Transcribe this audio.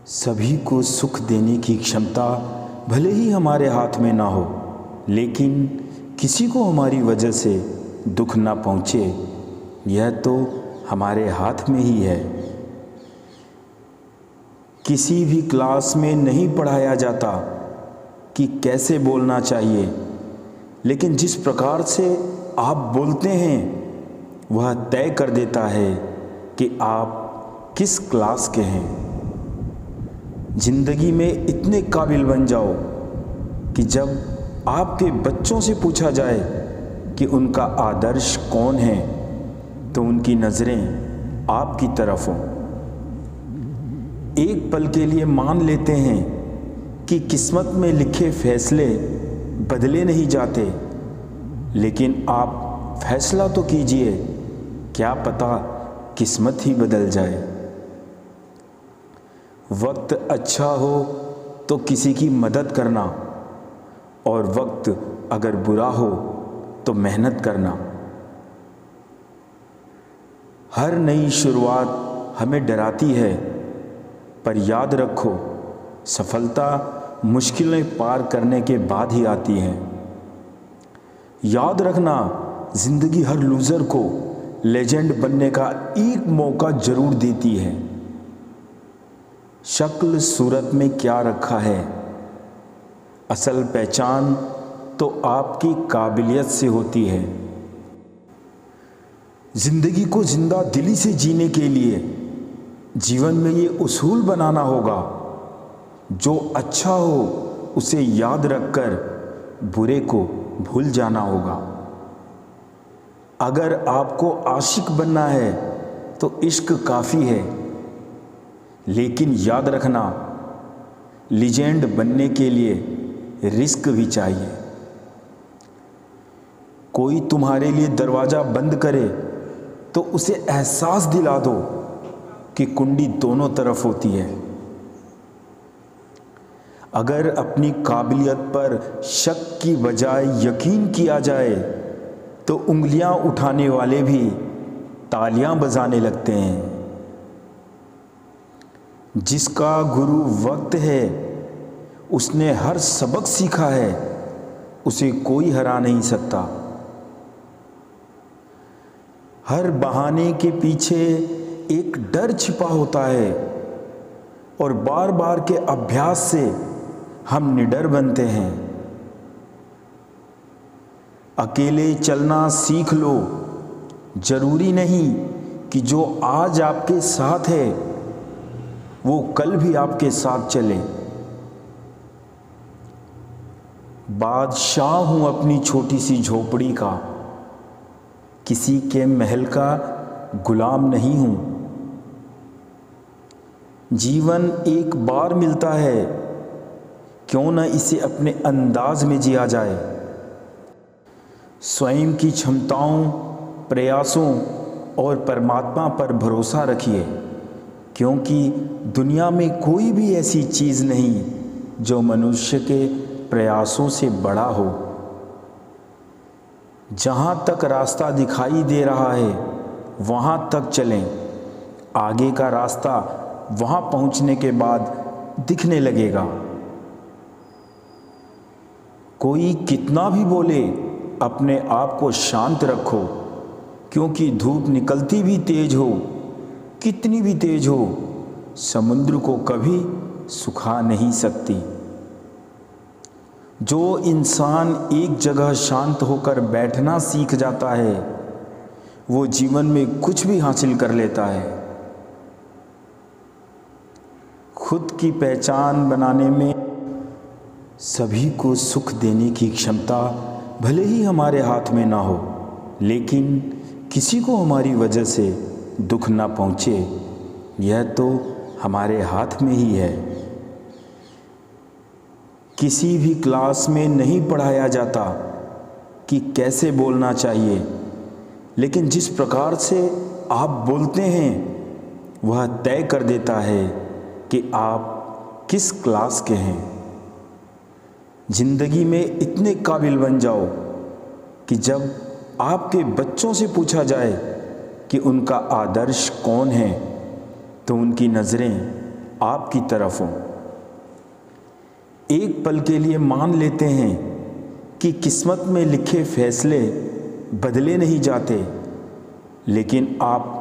सभी को सुख देने की क्षमता भले ही हमारे हाथ में ना हो, लेकिन किसी को हमारी वजह से दुख ना पहुँचे, यह तो हमारे हाथ में ही है। किसी भी क्लास में नहीं पढ़ाया जाता कि कैसे बोलना चाहिए, लेकिन जिस प्रकार से आप बोलते हैं वह तय कर देता है कि आप किस क्लास के हैं। ज़िंदगी में इतने काबिल बन जाओ कि जब आपके बच्चों से पूछा जाए कि उनका आदर्श कौन है, तो उनकी नज़रें आपकी तरफ हों। एक पल के लिए मान लेते हैं कि किस्मत में लिखे फैसले बदले नहीं जाते, लेकिन आप फैसला तो कीजिए, क्या पता किस्मत ही बदल जाए। वक्त अच्छा हो तो किसी की मदद करना, और वक्त अगर बुरा हो तो मेहनत करना। हर नई शुरुआत हमें डराती है, पर याद रखो सफलता मुश्किलें पार करने के बाद ही आती है। याद रखना, ज़िंदगी हर लूज़र को लेजेंड बनने का एक मौका ज़रूर देती है। शक्ल सूरत में क्या रखा है, असल पहचान तो आपकी काबिलियत से होती है। ज़िंदगी को जिंदा दिली से जीने के लिए जीवन में ये उसूल बनाना होगा, जो अच्छा हो उसे याद रखकर बुरे को भूल जाना होगा। अगर आपको आशिक बनना है तो इश्क काफ़ी है, लेकिन याद रखना लीजेंड बनने के लिए रिस्क भी चाहिए। कोई तुम्हारे लिए दरवाज़ा बंद करे तो उसे एहसास दिला दो कि कुंडी दोनों तरफ होती है। अगर अपनी काबिलियत पर शक की बजाय यकीन किया जाए तो उंगलियां उठाने वाले भी तालियां बजाने लगते हैं। जिसका गुरु वक्त है, उसने हर सबक सीखा है, उसे कोई हरा नहीं सकता। हर बहाने के पीछे एक डर छिपा होता है, और बार बार के अभ्यास से हम निडर बनते हैं। अकेले चलना सीख लो, जरूरी नहीं कि जो आज आपके साथ है वो कल भी आपके साथ चले। बादशाह हूं अपनी छोटी सी झोपड़ी का, किसी के महल का गुलाम नहीं हूं। जीवन एक बार मिलता है, क्यों न इसे अपने अंदाज में जिया जाए। स्वयं की क्षमताओं, प्रयासों और परमात्मा पर भरोसा रखिए, क्योंकि दुनिया में कोई भी ऐसी चीज़ नहीं जो मनुष्य के प्रयासों से बड़ा हो। जहाँ तक रास्ता दिखाई दे रहा है वहाँ तक चलें, आगे का रास्ता वहाँ पहुँचने के बाद दिखने लगेगा। कोई कितना भी बोले, अपने आप को शांत रखो, क्योंकि धूप निकलती भी तेज हो, कितनी भी तेज हो, समुद्र को कभी सुखा नहीं सकती। जो इंसान एक जगह शांत होकर बैठना सीख जाता है, वो जीवन में कुछ भी हासिल कर लेता है। खुद की पहचान बनाने में सभी को सुख देने की क्षमता भले ही हमारे हाथ में ना हो, लेकिन किसी को हमारी वजह से दुख ना पहुँचे, यह तो हमारे हाथ में ही है। किसी भी क्लास में नहीं पढ़ाया जाता कि कैसे बोलना चाहिए, लेकिन जिस प्रकार से आप बोलते हैं वह तय कर देता है कि आप किस क्लास के हैं। ज़िंदगी में इतने काबिल बन जाओ कि जब आपके बच्चों से पूछा जाए कि उनका आदर्श कौन है, तो उनकी नज़रें आपकी तरफ हों। एक पल के लिए मान लेते हैं कि किस्मत में लिखे फैसले बदले नहीं जाते, लेकिन आप